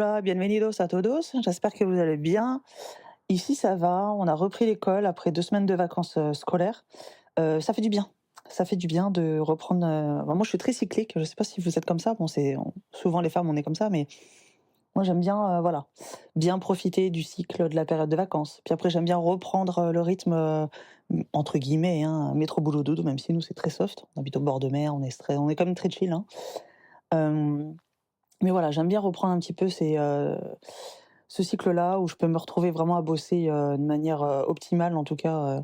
Hola, bienvenidos a todos. J'espère que vous allez bien. Ici, ça va. On a repris l'école après 2 semaines de vacances scolaires. Ça fait du bien. Ça fait du bien de reprendre. Moi, je suis très cyclique. Je ne sais pas si vous êtes comme ça. Bon, souvent les femmes, on est comme ça, mais moi, j'aime bien, voilà, bien profiter du cycle de la période de vacances. Puis après, j'aime bien reprendre le rythme entre guillemets, hein, métro boulot dodo, même si nous, c'est très soft. On habite au bord de mer, on est quand même très chill, hein. Euh, mais voilà, j'aime bien reprendre un petit peu ce cycle-là où je peux me retrouver vraiment à bosser, de manière, optimale en tout cas,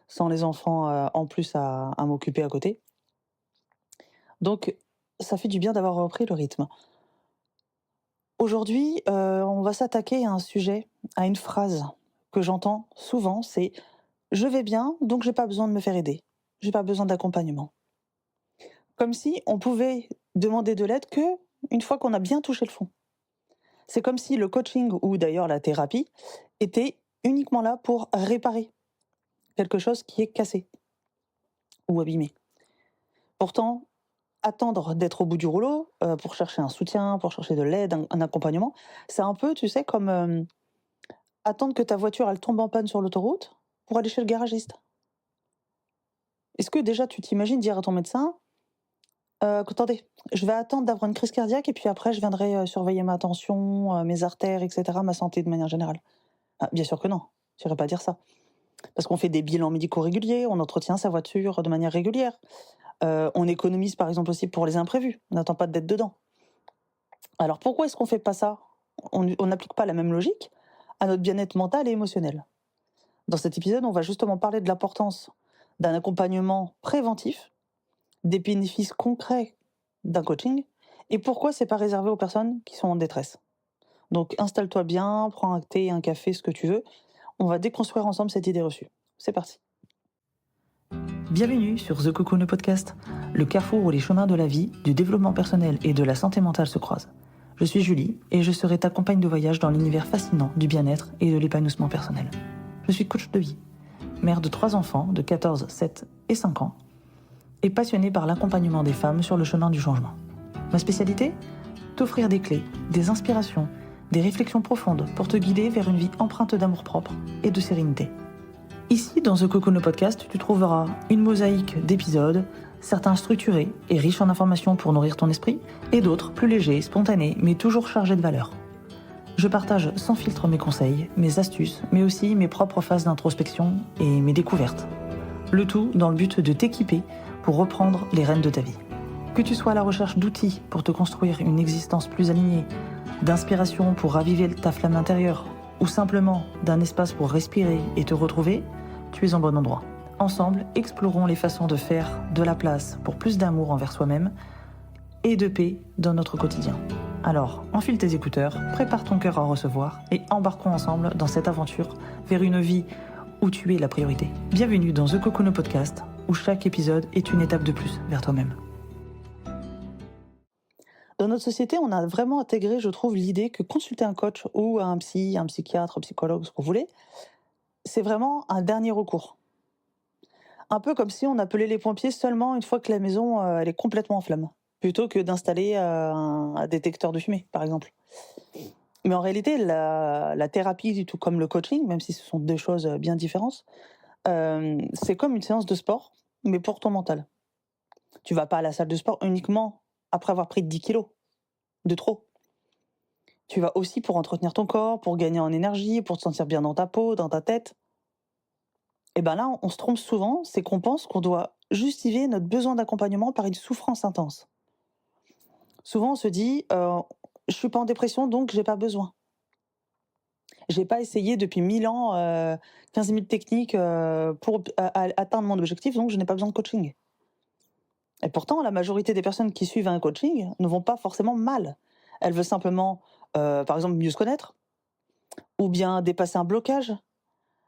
sans les enfants, en plus à m'occuper à côté. Donc ça fait du bien d'avoir repris le rythme. Aujourd'hui, on va s'attaquer à un sujet, à une phrase que j'entends souvent, c'est: «Je vais bien, donc j'ai pas besoin de me faire aider. J'ai pas besoin d'accompagnement». Comme si on pouvait demander de l'aide que une fois qu'on a bien touché le fond. C'est comme si le coaching ou d'ailleurs la thérapie était uniquement là pour réparer quelque chose qui est cassé ou abîmé. Pourtant, attendre d'être au bout du rouleau, pour chercher un soutien, pour chercher de l'aide, un accompagnement, c'est un peu, tu sais, comme, attendre que ta voiture, elle tombe en panne sur l'autoroute pour aller chez le garagiste. Est-ce que déjà tu t'imagines dire à ton médecin: «Attendez, je vais attendre d'avoir une crise cardiaque et puis après je viendrai, surveiller ma tension, mes artères et cetera, ma santé de manière générale». Ah, bien sûr que non, tu irais pas dire ça. Parce qu'on fait des bilans médicaux réguliers, on entretient sa voiture de manière régulière. On économise par exemple aussi pour les imprévus, on n'attend pas d'être dedans. Alors pourquoi est-ce qu'on fait pas ça? On n'applique pas la même logique à notre bien-être mental et émotionnel. Dans cet épisode, on va justement parler de l'importance d'un accompagnement préventif, des bénéfices concrets d'un coaching et pourquoi c'est pas réservé aux personnes qui sont en détresse. Donc installe-toi bien, prends un thé, un café, ce que tu veux. On va déconstruire ensemble cette idée reçue. C'est parti. Bienvenue sur The Cocoon Podcast, le carrefour où les chemins de la vie, du développement personnel et de la santé mentale se croisent. Je suis Julie et je serai ta compagne de voyage dans l'univers fascinant du bien-être et de l'épanouissement personnel. Je suis coach de vie, mère de 3 enfants de 14, 7 et 5 ans et passionnée par l'accompagnement des femmes sur le chemin du changement. Ma spécialité? T'offrir des clés, des inspirations, des réflexions profondes pour te guider vers une vie empreinte d'amour-propre et de sérénité. Ici, dans The Cocoon Podcast, tu trouveras une mosaïque d'épisodes, certains structurés et riches en informations pour nourrir ton esprit, et d'autres plus légers, spontanés, mais toujours chargés de valeur. Je partage sans filtre mes conseils, mes astuces, mais aussi mes propres phases d'introspection et mes découvertes. Le tout dans le but de t'équiper pour reprendre les rênes de ta vie. Que tu sois à la recherche d'outils pour te construire une existence plus alignée, d'inspiration pour raviver ta flamme intérieure, ou simplement d'un espace pour respirer et te retrouver, tu es en bon endroit. Ensemble, explorons les façons de faire de la place pour plus d'amour envers soi-même et de paix dans notre quotidien. Alors, enfile tes écouteurs, prépare ton cœur à recevoir et embarquons ensemble dans cette aventure vers une vie où tu es la priorité. Bienvenue dans The Cocoon Podcast, où chaque épisode est une étape de plus vers toi-même. Dans notre société, on a vraiment intégré, je trouve, l'idée que consulter un coach ou un psy, un psychiatre, un psychologue, ce qu'on voulait, c'est vraiment un dernier recours. Un peu comme si on appelait les pompiers seulement une fois que la maison, elle est complètement en flammes, plutôt que d'installer, un détecteur de fumée, par exemple. Mais en réalité, la thérapie, tout comme le coaching, même si ce sont 2 choses, bien différentes, c'est comme une séance de sport, mais pour ton mental. Tu vas pas à la salle de sport uniquement après avoir pris 10 kilos de trop. Tu vas aussi pour entretenir ton corps, pour gagner en énergie, pour te sentir bien dans ta peau, dans ta tête. Et ben là, on se trompe souvent, c'est qu'on pense qu'on doit justifier notre besoin d'accompagnement par une souffrance intense. Souvent, on se dit, «Je suis pas en dépression, donc j'ai pas besoin. J'ai pas essayé depuis 1000 ans, 15 000 techniques, pour atteindre mon objectif, donc je n'ai pas besoin de coaching». Et pourtant, la majorité des personnes qui suivent un coaching ne vont pas forcément mal. Elles veulent simplement, par exemple, mieux se connaître ou bien dépasser un blocage,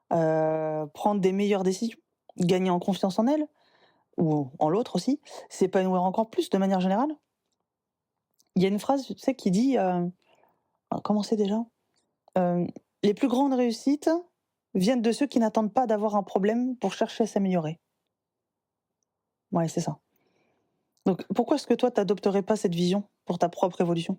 prendre des meilleures décisions, gagner en confiance en elles ou en l'autre aussi, s'épanouir encore plus de manière générale. Il y a une phrase, tu sais, qui dit, comment c'est déjà? Hem, «Les plus grandes réussites viennent de ceux qui n'attendent pas d'avoir un problème pour chercher à s'améliorer». Ouais, c'est ça. Donc pourquoi est-ce que toi, tu adopterais pas cette vision pour ta propre évolution?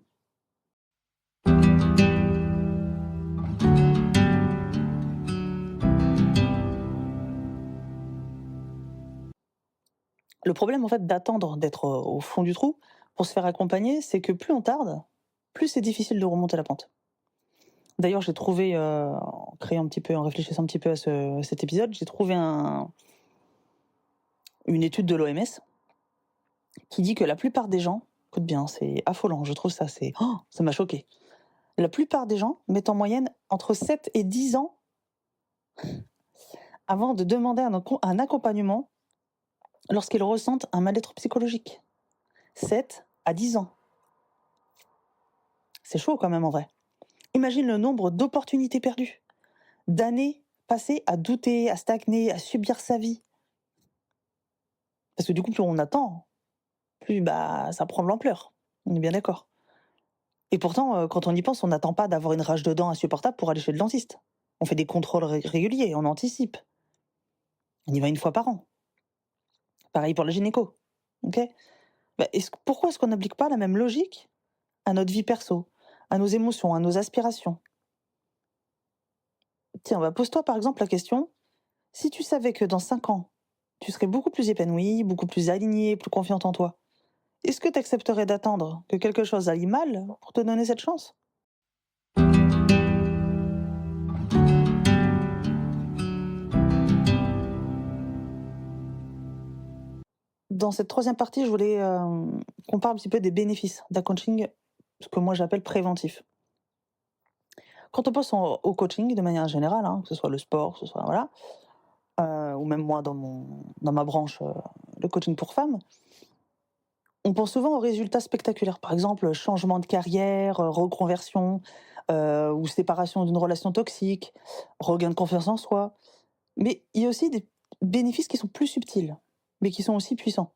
Le problème, en fait, d'attendre d'être, au fond du trou pour se faire accompagner, c'est que plus on tarde, plus c'est difficile de remonter la pente. D'ailleurs, j'ai trouvé, en réfléchissant un petit peu à cet épisode, j'ai trouvé une étude de l'OMS qui dit que la plupart des gens, écoute bien, c'est affolant, je trouve ça, ça m'a choqué. La plupart des gens mettent en moyenne entre 7 et 10 ans avant de demander un accompagnement lorsqu'ils ressentent un mal-être psychologique. 7 à 10 ans. C'est chaud quand même en vrai. Imagine le nombre d'opportunités perdues, d'années passées à douter, à stagner, à subir sa vie. Parce que du coup, plus on attend, plus ça prend de l'ampleur. On est bien d'accord. Et pourtant, quand on y pense, on n'attend pas d'avoir une rage de dents insupportable pour aller chez le dentiste. On fait des contrôles réguliers, on anticipe. On y va une fois par an. Pareil pour la gynéco. Ok. Pourquoi est-ce qu'on n'applique pas la même logique à notre vie perso, à nos émotions, à nos aspirations? Tiens, pose-toi par exemple la question, si tu savais que dans 5 ans, tu serais beaucoup plus épanoui, beaucoup plus aligné, plus confiante en toi, est-ce que tu accepterais d'attendre que quelque chose aille mal pour te donner cette chance? Dans cette troisième partie, je voulais qu'on parle un petit peu des bénéfices d'un coaching, ce que moi j'appelle préventif. Quand on pense au coaching de manière générale, hein, que ce soit le sport, que ce soit voilà, ou même moi dans ma branche, le coaching pour femmes, on pense souvent aux résultats spectaculaires. Par exemple, changement de carrière, reconversion, ou séparation d'une relation toxique, regain de confiance en soi. Mais il y a aussi des bénéfices qui sont plus subtils, mais qui sont aussi puissants.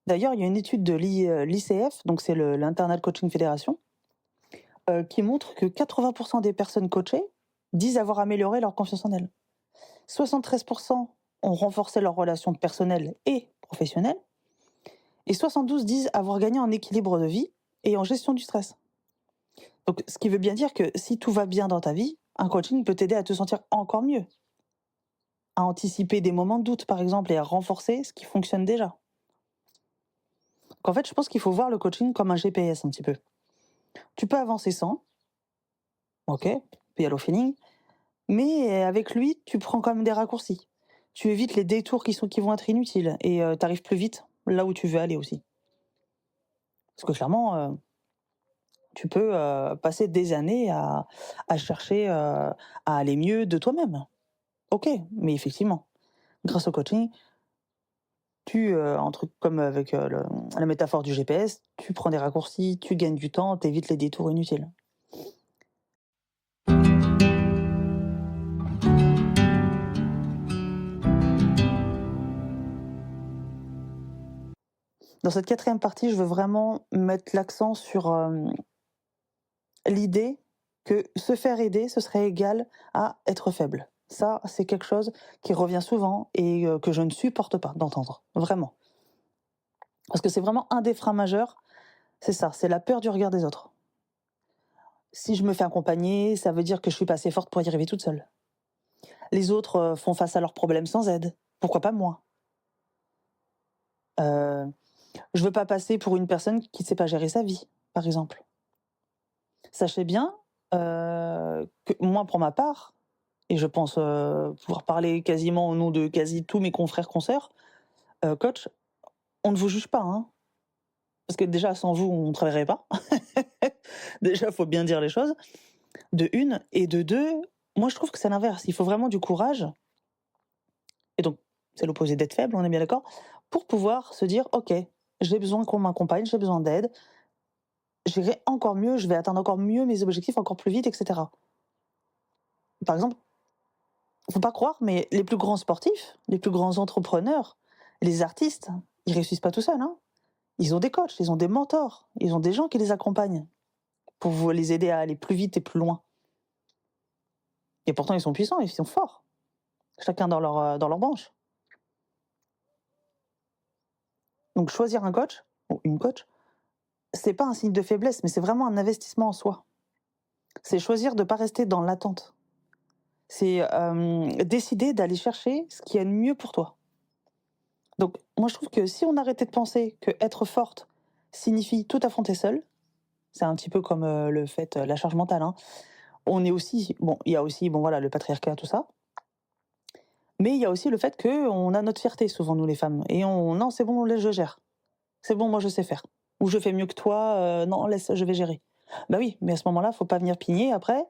D'ailleurs, il y a une étude de l'ICF, donc c'est l'Internal Coaching Federation, qui montre que 80% des personnes coachées disent avoir amélioré leur confiance en elles. 73% ont renforcé leurs relations personnelles et professionnelles, et 72 disent avoir gagné en équilibre de vie et en gestion du stress. Donc, ce qui veut bien dire que si tout va bien dans ta vie, un coaching peut t'aider à te sentir encore mieux, à anticiper des moments de doute, par exemple, et à renforcer ce qui fonctionne déjà. Donc, en fait, je pense qu'il faut voir le coaching comme un GPS un petit peu. Tu peux avancer sans, ok, puis y aller au feeling, mais avec lui, tu prends quand même des raccourcis. Tu évites les détours qui vont être inutiles et tu arrives plus vite là où tu veux aller aussi. Parce que clairement, tu peux passer des années à chercher à aller mieux de toi-même. Ok, mais effectivement, grâce au coaching, un truc comme avec la métaphore du GPS, tu prends des raccourcis, tu gagnes du temps, tu évites les détours inutiles. Dans cette quatrième partie, je veux vraiment mettre l'accent sur l'idée que se faire aider, ce serait égal à être faible. Ça, c'est quelque chose qui revient souvent et que je ne supporte pas d'entendre, vraiment. Parce que c'est vraiment un des freins majeurs, c'est ça, c'est la peur du regard des autres. Si je me fais accompagner, ça veut dire que je suis pas assez forte pour y arriver toute seule. Les autres font face à leurs problèmes sans aide. Pourquoi pas moi? euh, Je veux pas passer pour une personne qui ne sait pas gérer sa vie, par exemple. Sachez bien que moi, pour ma part, et je pense pouvoir parler quasiment au nom de quasi tous mes confrères consoeurs, coach, on ne vous juge pas, hein. Parce que déjà, sans vous, on ne travaillerait pas. Déjà, il faut bien dire les choses, de une. Et de deux, moi, je trouve que c'est l'inverse. Il faut vraiment du courage, et donc c'est l'opposé d'être faible, on est bien d'accord, pour pouvoir se dire, ok, j'ai besoin qu'on m'accompagne, j'ai besoin d'aide, j'irai encore mieux, je vais atteindre encore mieux mes objectifs, encore plus vite, etc. Par exemple, faut pas croire, mais les plus grands sportifs, les plus grands entrepreneurs, les artistes, ils réussissent pas tout seuls, hein. Ils ont des coachs, ils ont des mentors, ils ont des gens qui les accompagnent pour les aider à aller plus vite et plus loin. Et pourtant, ils sont puissants, ils sont forts, chacun dans leur branche. Donc choisir un coach ou une coach, c'est pas un signe de faiblesse, mais c'est vraiment un investissement en soi. C'est choisir de pas rester dans l'attente. C'est décider d'aller chercher ce qui est le mieux pour toi. Donc moi je trouve que si on arrêtait de penser qu'être forte signifie tout affronter seule, c'est un petit peu comme, le fait, la charge mentale, hein. On est aussi bon, il y a aussi, bon voilà, le patriarcat, tout ça, mais il y a aussi le fait qu'on a notre fierté souvent nous les femmes et on: «Non c'est bon, laisse, je gère. C'est bon, moi je sais faire» ou «Je fais mieux que toi, non laisse, je vais gérer». Bah oui, mais à ce moment-là, faut pas venir pigner après,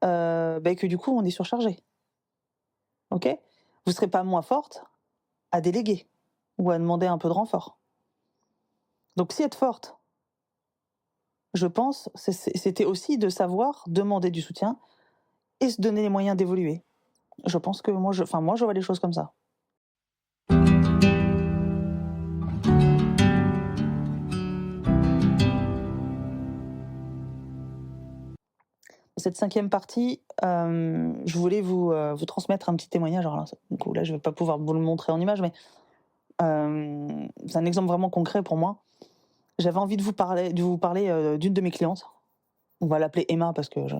que du coup on est surchargé, OK? Vous serez pas moins forte à déléguer ou à demander un peu de renfort. Donc si être forte, je pense, c'était aussi de savoir demander du soutien et se donner les moyens d'évoluer. Je pense que moi je vois les choses comme ça. Cette cinquième partie, je voulais vous transmettre un petit témoignage. Alors là, du coup, là, je vais pas pouvoir vous le montrer en image, mais c'est un exemple vraiment concret pour moi. J'avais envie de vous parler, d'une de mes clientes. On va l'appeler Emma parce que je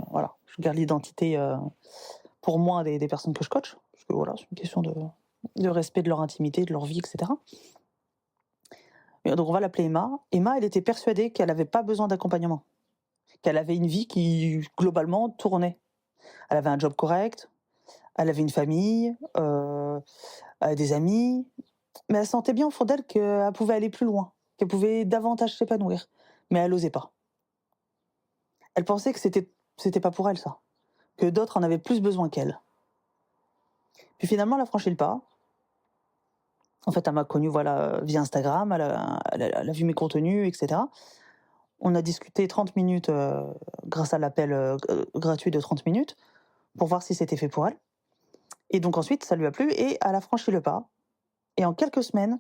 garde l'identité, pour moi des personnes que je coach. Parce que voilà, c'est une question de respect de leur intimité, de leur vie et cetera. Et donc on va l'appeler Emma. Emma, elle était persuadée qu'elle avait pas besoin d'accompagnement, qu'elle avait une vie qui globalement tournait. Elle avait un job correct, elle avait une famille, des amis, mais elle sentait bien au fond d'elle qu'elle pouvait aller plus loin, qu'elle pouvait davantage s'épanouir, mais elle osait pas. Elle pensait que c'était pas pour elle ça, que d'autres en avaient plus besoin qu'elle. Puis finalement, elle a franchi le pas. En fait, elle m'a connue, voilà, via Instagram, elle a vu mes contenus et cetera. On a discuté 30 minutes, grâce à l'appel, gratuit de 30 minutes pour voir si c'était fait pour elle et donc ensuite ça lui a plu et elle a franchi le pas et en quelques semaines,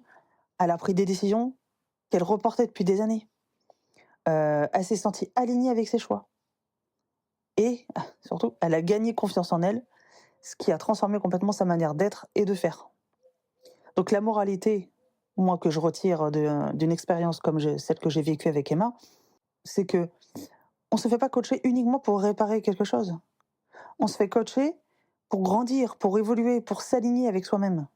elle a pris des décisions qu'elle reportait depuis des années. Elle s'est sentie alignée avec ses choix et surtout, elle a gagné confiance en elle, ce qui a transformé complètement sa manière d'être et de faire. Donc la moralité, moi, que je retire d'une expérience comme celle que j'ai vécue avec Emma, c'est que on se fait pas coacher uniquement pour réparer quelque chose. On se fait coacher pour grandir, pour évoluer, pour s'aligner avec soi-même.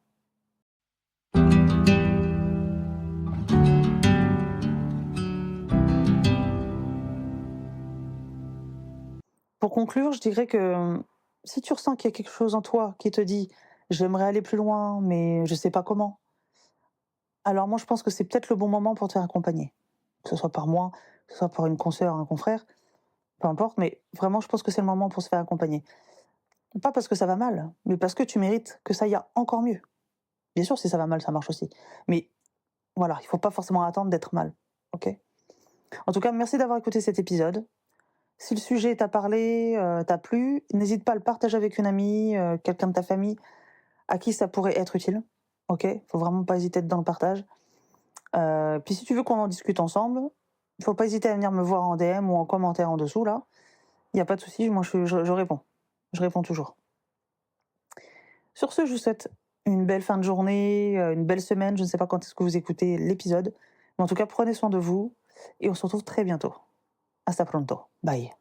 Pour conclure, je dirais que si tu ressens qu'il y a quelque chose en toi qui te dit: «J'aimerais aller plus loin, mais je sais pas comment», alors moi je pense que c'est peut-être le bon moment pour te faire accompagner. Que ce soit par moi, que ce soit par une consoeur, un confrère, peu importe, mais vraiment je pense que c'est le moment pour se faire accompagner. Pas parce que ça va mal, mais parce que tu mérites que ça aille encore mieux. Bien sûr, si ça va mal, ça marche aussi. Mais voilà, il faut pas forcément attendre d'être mal, OK? En tout cas, merci d'avoir écouté cet épisode. Si le sujet t'a parlé, t'a plu, n'hésite pas à le partager avec une amie, quelqu'un de ta famille à qui ça pourrait être utile, OK? Faut vraiment pas hésiter à être dans le partage. Puis si tu veux qu'on en discute ensemble, il faut pas hésiter à venir me voir en DM ou en commentaire en dessous là. Il y a pas de souci, moi je réponds. Je réponds toujours. Sur ce, je vous souhaite une belle fin de journée, une belle semaine. Je ne sais pas quand est-ce que vous écoutez l'épisode, mais en tout cas, prenez soin de vous et on se retrouve très bientôt. Hasta pronto. Bye.